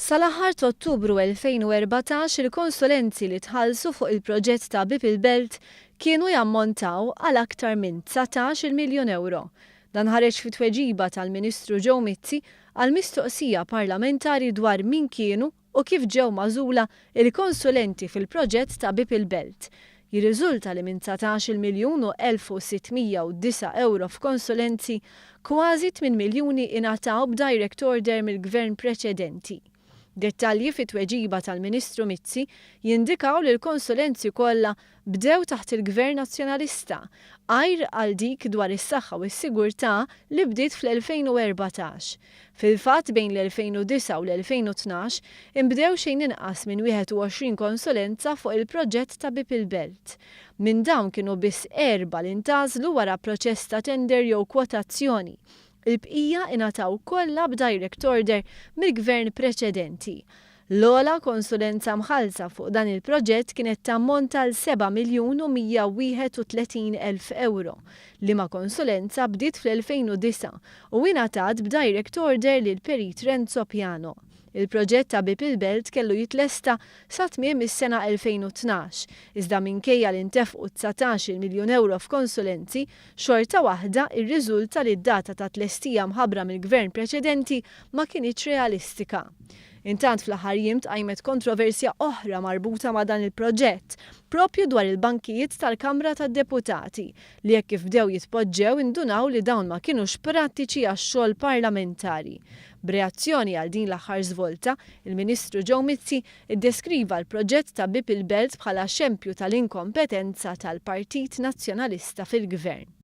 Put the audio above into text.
Sal-aħħar ta' Ottubru 2014 il-konsulenzi li tħallsu fuq il-proġett ta' Bipil Belt kienu jammontaw għal aktar minn 19 miljun euro. Dan ħareġ fi tweġiba tal-Ministru Joe Mizzi għal mistoqsija parlamentari dwar min kienu u kif ġew magħżula il-konsulenti fil-proġett ta' Bipil Belt. Jirriżulta li minn 19 miljun u 1609 euro f'konsulenzi, kważi 8 miljuni ingħataw b'direct order mill-gvern preċedenti. Dettalji fit tweġiba tal-Ministru Mizzi jindikaw li l-konsulenzi kollha bdew taħt il-Gvern Nazzjonalista, għajr għal dik dwar is-saħħa u s-sigurtà li bdiet fl-2014. Fil-fatt bejn l-2009 u l-2012 imbdew xejn inqas minn 21 konsulenza fuq il-proġett ta' Bipil Belt. Minn dawn kienu biss 4 li ntażlu wara proċess ta' tender jew kwotazzjoni. Il-bqija ingħataw kollha b'direct order mill-gvern preċedenti. L-ogħla konsulenza mħallsa fuq dan il-proġett kienet tammonta l 7 miljun u 131 elf euro. Liema konsulenza bdiet fl-2009 u ingħatat b'direct order lil Perit Renzo Piano. Il-proġett ta' Bipil Belt kellu jitlesta sa tmiem is-sena 2012, iżda minkejja li ntefqu 19 miljun euro f'konsulenzi, xorta waħda irriżulta li d-data ta' tlestija mħabbra mill-gvern preċedenti ma kienitx realistika. Intant fl-aħħar jiem tqajmet kontroversja oħra marbuta ma' dan il-proġett, propju dwar il-bankijiet tal-Kamra tad-Deputati li jekk kif bdew jitpoġġew indunaw li dawn ma kinux prattiċi għax-xogħol parlamentari. B'reazzjoni għal din l-aħħar żvolta, il-Ministru Joe Mizzi iddeskriva l-proġett ta' Bipil Belt bħala xempju tal-inkompetenza tal-Partit Nazzjonalista fil-Gvern.